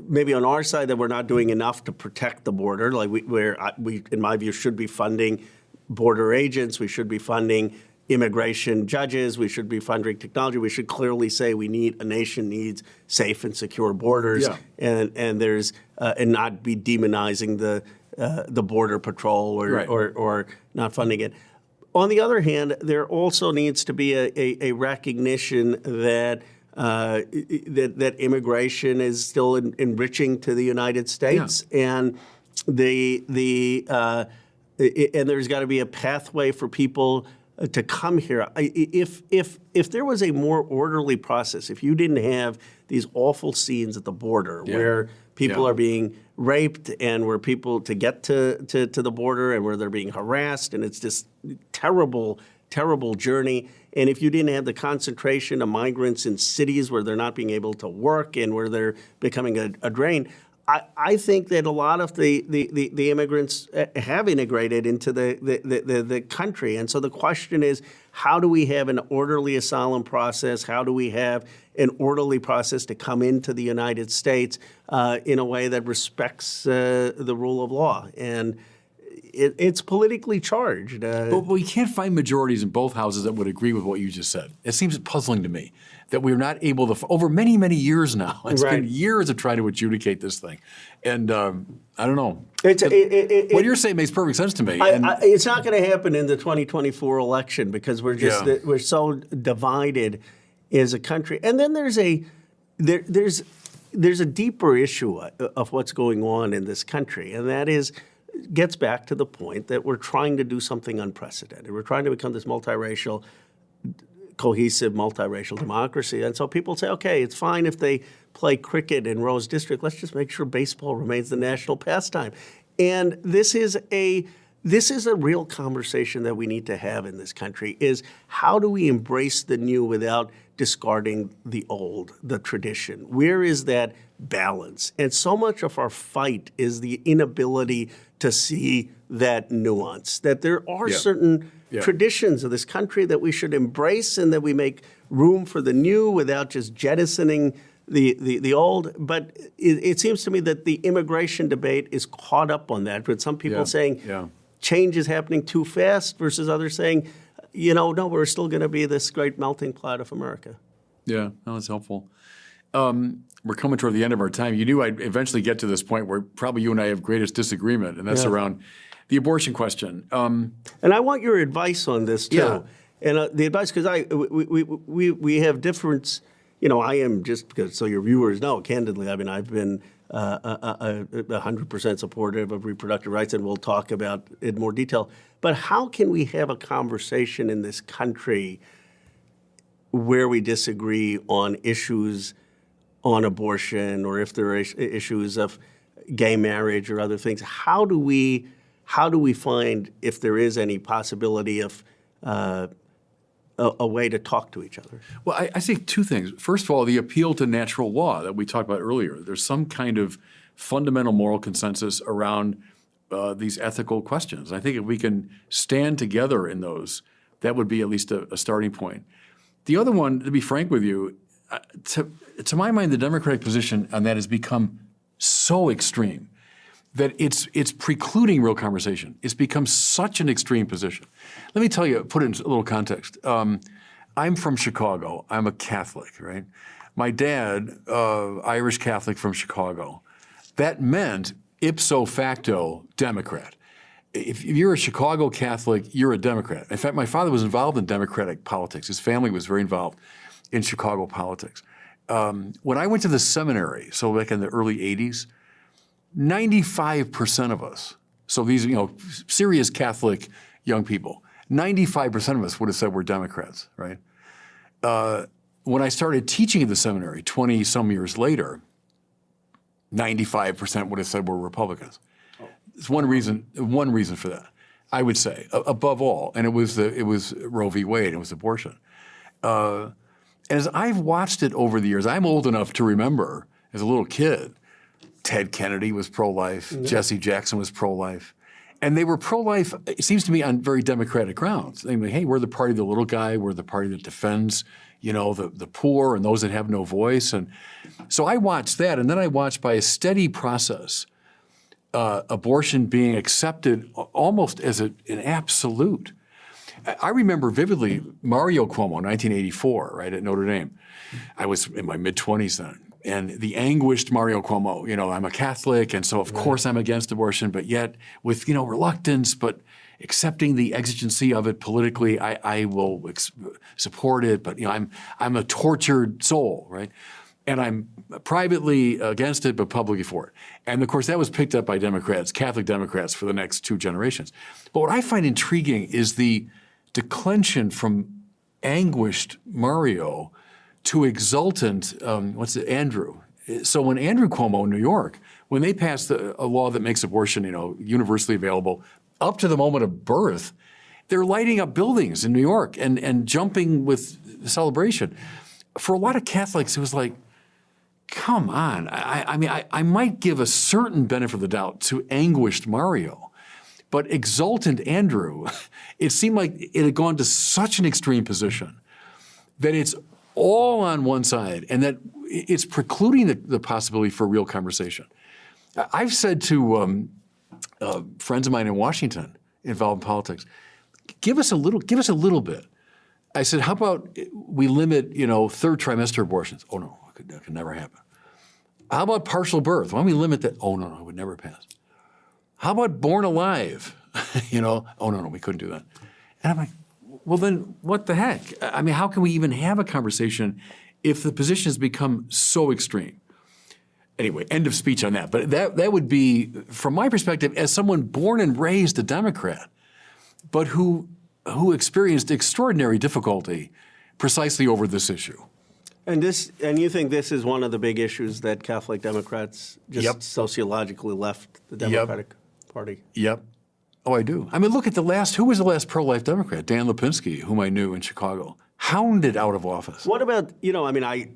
maybe on our side that we're not doing enough to protect the border. Like we, in my view, should be funding border agents. We should be funding immigration judges. We should be funding technology. We should clearly say a nation needs safe and secure borders, and there's and not be demonizing the border patrol or not funding it. On the other hand, there also needs to be a recognition that that immigration is still enriching to the United States, and and there's got to be a pathway for people to come here. If there was a more orderly process, if you didn't have these awful scenes at the border where people are being raped and where people to get to the border and where they're being harassed, and it's this terrible, terrible journey. And if you didn't have the concentration of migrants in cities where they're not being able to work and where they're becoming a drain, I think that a lot of the immigrants have integrated into the country. And so the question is, how do we have an orderly asylum process? How do we have an orderly process to come into the United States in a way that respects the rule of law? And it's politically charged. But we can't find majorities in both houses that would agree with what you just said. It seems puzzling to me that we're not able to, over many, many years now, it's been years of trying to adjudicate this thing. And I don't know. What you're saying makes perfect sense to me. It's not going to happen in the 2024 election because we're so divided as a country. And then there's a deeper issue of what's going on in this country, and that gets back to the point that we're trying to do something unprecedented. We're trying to become this multiracial, cohesive, multiracial democracy. And so people say, okay, it's fine if they play cricket in Rose District. Let's just make sure baseball remains the national pastime. And this is this is a real conversation that we need to have in this country, is how do we embrace the new without discarding the old, the tradition? Where is that balance? And so much of our fight is the inability to see that nuance, that there are certain traditions of this country that we should embrace and that we make room for the new without just jettisoning the old. But it seems to me that the immigration debate is caught up on that, with some people saying change is happening too fast versus others saying, no, we're still going to be this great melting pot of America. Yeah, no, that's helpful. We're coming toward the end of our time. You knew I'd eventually get to this point where probably you and I have greatest disagreement, and that's around the abortion question. And I want your advice on this too. Yeah. And the advice, because we have difference. I am, just because so your viewers know, candidly, I mean, I've been 100% supportive of reproductive rights, and we'll talk about it in more detail. But how can we have a conversation in this country where we disagree on issues on abortion, or if there are issues of gay marriage or other things? How do we find, if there is any possibility of a way to talk to each other? Well, I see two things. First of all, the appeal to natural law that we talked about earlier. There's some kind of fundamental moral consensus around these ethical questions. I think if we can stand together in those, that would be at least a starting point. The other one, to be frank with you, to my mind, the Democratic position on that has become so extreme that it's precluding real conversation. It's become such an extreme position. Let me tell you, put it in a little context. I'm from Chicago. I'm a Catholic, right? My dad, Irish Catholic from Chicago. That meant ipso facto Democrat. If you're a Chicago Catholic, you're a Democrat. In fact, my father was involved in Democratic politics. His family was very involved in Chicago politics. When I went to the seminary, so back in the early 80s, 95% of us, so these, serious Catholic young people, 95% of us would have said we're Democrats, right? When I started teaching at the seminary 20-some years later, 95% would have said we're Republicans. It's one reason for that, I would say, above all, and it was Roe v. Wade, it was abortion. And as I've watched it over the years, I'm old enough to remember, as a little kid, Ted Kennedy was pro-life, Jesse Jackson was pro-life. And they were pro-life, it seems to me, on very democratic grounds. They mean, hey, we're the party of the little guy, we're the party that defends, the poor and those that have no voice. And so I watched that, and then I watched, by a steady process, abortion being accepted almost as an absolute. I remember vividly Mario Cuomo, 1984, right, at Notre Dame. I was in my mid-20s then. And the anguished Mario Cuomo, I'm a Catholic, and so of course I'm against abortion, but yet with, reluctance, but accepting the exigency of it politically, I will support it, but I'm a tortured soul, right? And I'm privately against it, but publicly for it. And of course that was picked up by Democrats, Catholic Democrats, for the next two generations. But what I find intriguing is the declension from anguished Mario to exultant, Andrew. So when Andrew Cuomo in New York, when they passed a law that makes abortion, universally available up to the moment of birth, they're lighting up buildings in New York and jumping with celebration. For a lot of Catholics, it was like, come on. I might give a certain benefit of the doubt to anguished Mario, but exultant Andrew, it seemed like it had gone to such an extreme position that it's all on one side, and that it's precluding the possibility for real conversation. I've said to friends of mine in Washington involved in politics, give us a little bit. I said, how about we limit, third trimester abortions? Oh no, that could never happen. How about partial birth? Why don't we limit that? Oh no, it would never pass. How about born alive? Oh no, we couldn't do that. And I'm like, well, then what the heck? I mean, how can we even have a conversation if the position has become so extreme? Anyway, end of speech on that. But that would be, from my perspective, as someone born and raised a Democrat, but who experienced extraordinary difficulty precisely over this issue. And you think this is one of the big issues that Catholic Democrats just sociologically left the Democratic Party? Yep. Oh, I do. I mean, look at who was the last pro-life Democrat? Dan Lipinski, whom I knew in Chicago, hounded out of office. What about, I mean, I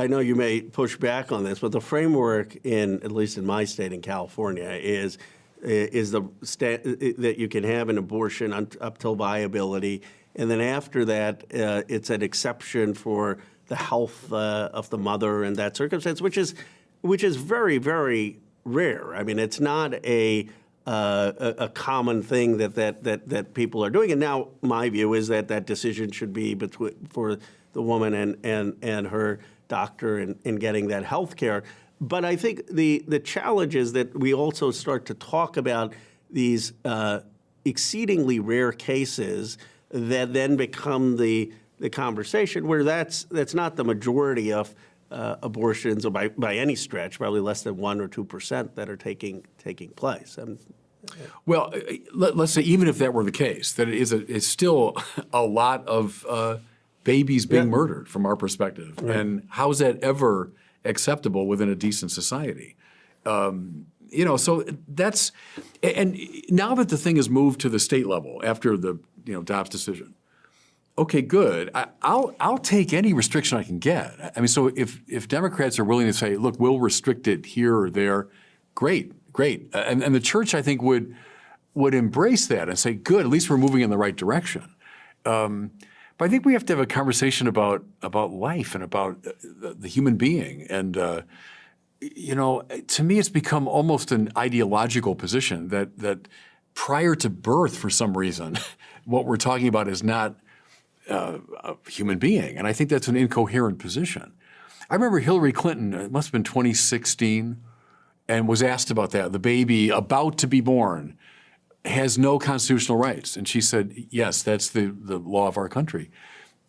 know you may push back on this, but the framework at least in my state in California is that you can have an abortion up till viability, and then after that, it's an exception for the health of the mother in that circumstance, which is very, very rare. I mean, it's not a common thing that people are doing. And now my view is that decision should be for the woman and her doctor in getting that health care. But I think the challenge is that we also start to talk about these exceedingly rare cases that then become the conversation, where that's not the majority of abortions, or by any stretch, probably less than 1 or 2% that are taking place. Well, let's say even if that were the case, that it's still a lot of babies being murdered from our perspective. Right. And how is that ever acceptable within a decent society? So that's, and now that the thing has moved to the state level after the Dobbs decision, okay, good. I'll take any restriction I can get. I mean, so if Democrats are willing to say, look, we'll restrict it here or there, great. And the church, I think, would embrace that and say, good, at least we're moving in the right direction. But I think we have to have a conversation about life and about the human being. And, to me, it's become almost an ideological position that prior to birth, for some reason, what we're talking about is not a human being. And I think that's an incoherent position. I remember Hillary Clinton, it must have been 2016, and was asked about that. The baby about to be born has no constitutional rights. And she said, yes, that's the law of our country.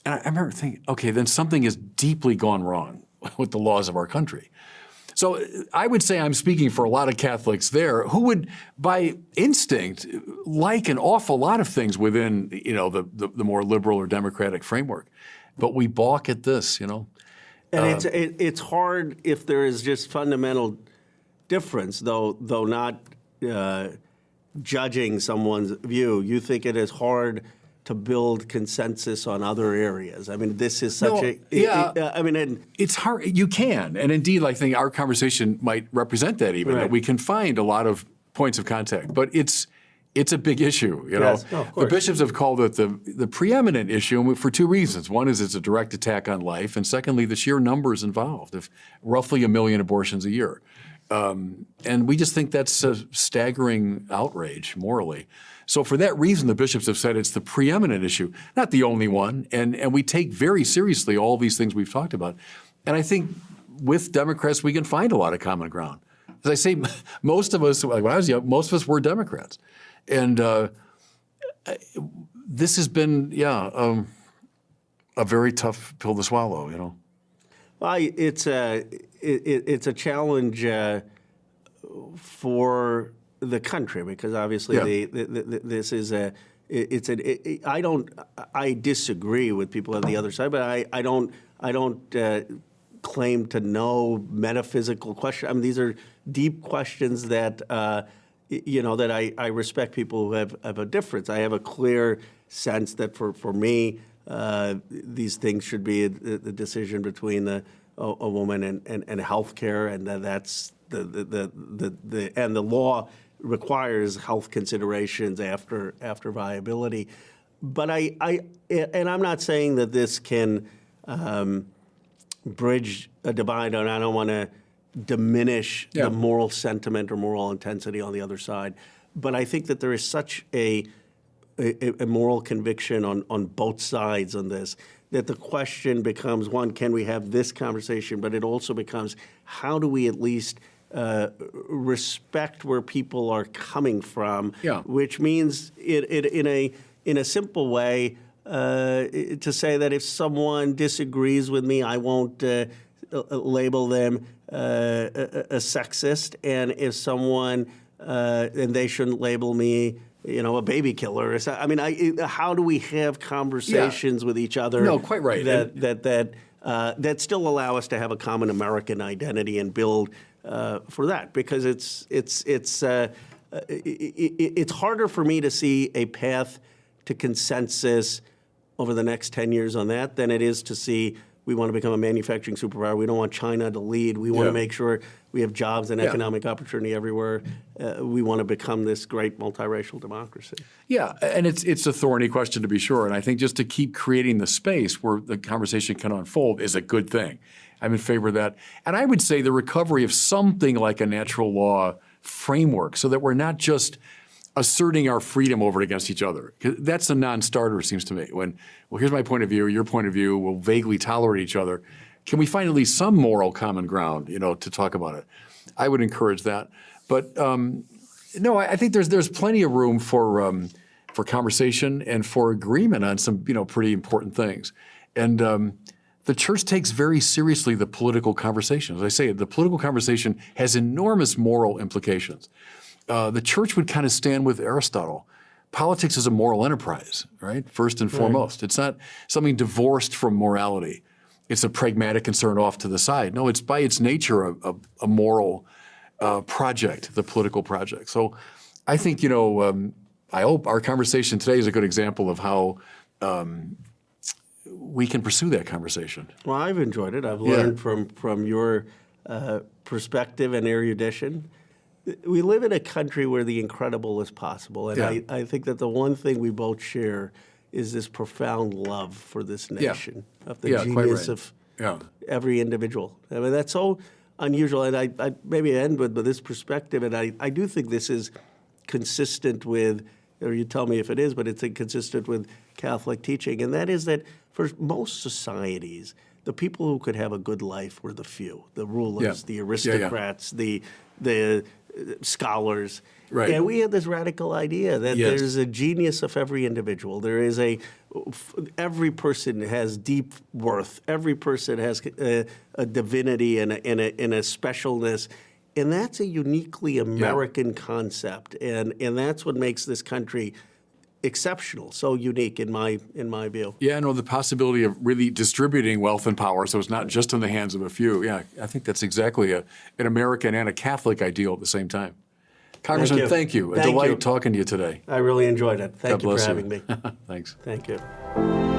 And I remember thinking, okay, then something has deeply gone wrong with the laws of our country. So I would say I'm speaking for a lot of Catholics there who would, by instinct, like an awful lot of things within, the more liberal or democratic framework. But we balk at this, And it's hard if there is just fundamental difference, though not judging someone's view. You think it is hard to build consensus on other areas. I mean, this is such it's hard. You can, and indeed, I think our conversation might represent that. Even that we can find a lot of points of contact, but it's a big issue. Yes. No, of course. The bishops have called it the preeminent issue for two reasons. One is it's a direct attack on life, and secondly, the sheer numbers involved, of roughly 1 million abortions a year. And we just think that's a staggering outrage morally. So for that reason, the bishops have said it's the preeminent issue, not the only one. And we take very seriously all these things we've talked about. And I think with Democrats, we can find a lot of common ground. As I say, most of us, like when I was young, most of us were Democrats. And this has been, a very tough pill to swallow, Well, it's a challenge for the country, because obviously this is I disagree with people on the other side, but I don't claim to know metaphysical questions. I mean, these are deep questions that that I respect people who have a difference. I have a clear sense that for me, these things should be the decision between a woman and health care, and that's and the law requires health considerations after viability. But I'm not saying that this can bridge a divide, and I don't want to diminish the moral sentiment or moral intensity on the other side. But I think that there is such a moral conviction on both sides on this, that the question becomes, one, can we have this conversation? But it also becomes, how do we at least respect where people are coming from? Which means in a simple way to say that if someone disagrees with me, I won't label them a sexist, and if someone and they shouldn't label me a baby killer. I mean, how do we have conversations with each other? No, quite right. That still allow us to have a common American identity and build for that, because it's it's harder for me to see a path to consensus over the next 10 years on that than it is to see we want to become a manufacturing superpower. We don't want China to lead. We want to make sure we have jobs and economic opportunity everywhere. We want to become this great multiracial democracy. Yeah, and it's a thorny question to be sure. And I think just to keep creating the space where the conversation can unfold is a good thing. I'm in favor of that. And I would say the recovery of something like a natural law framework so that we're not just asserting our freedom over against each other. That's a non-starter, it seems to me. When, well, here's my point of view, your point of view, we'll vaguely tolerate each other. Can we find at least some moral common ground, to talk about it? I would encourage that. But no, I think there's plenty of room for conversation and for agreement on some, pretty important things. And the church takes very seriously the political conversation. As I say, the political conversation has enormous moral implications. The church would kind of stand with Aristotle. Politics is a moral enterprise, right? First and foremost. It's not something divorced from morality. It's a pragmatic concern off to the side. No, it's by its nature a moral project, the political project. So I think, I hope our conversation today is a good example of how we can pursue that conversation. Well, I've enjoyed it. I've learned from your perspective and erudition. We live in a country where the incredible is possible, and I think that the one thing we both share is this profound love for this nation, of the genius of every individual. I mean, that's so unusual, and I maybe end with this perspective, and I do think this is consistent with, or you tell me if it is, but it's consistent with Catholic teaching, and that is that for most societies, the people who could have a good life were the few, the rulers, the aristocrats, the scholars. Right. And we have this radical idea that there's a genius of every individual. There is every person has deep worth. Every person has a divinity and a specialness. And that's a uniquely American concept. And that's what makes this country exceptional, so unique in my view. Yeah, no, the possibility of really distributing wealth and power so it's not just in the hands of a few. Yeah, I think that's exactly an American and a Catholic ideal at the same time. Congressman, thank you. A delight talking to you today. I really enjoyed it. Thank you for having me. Thanks. Thank you.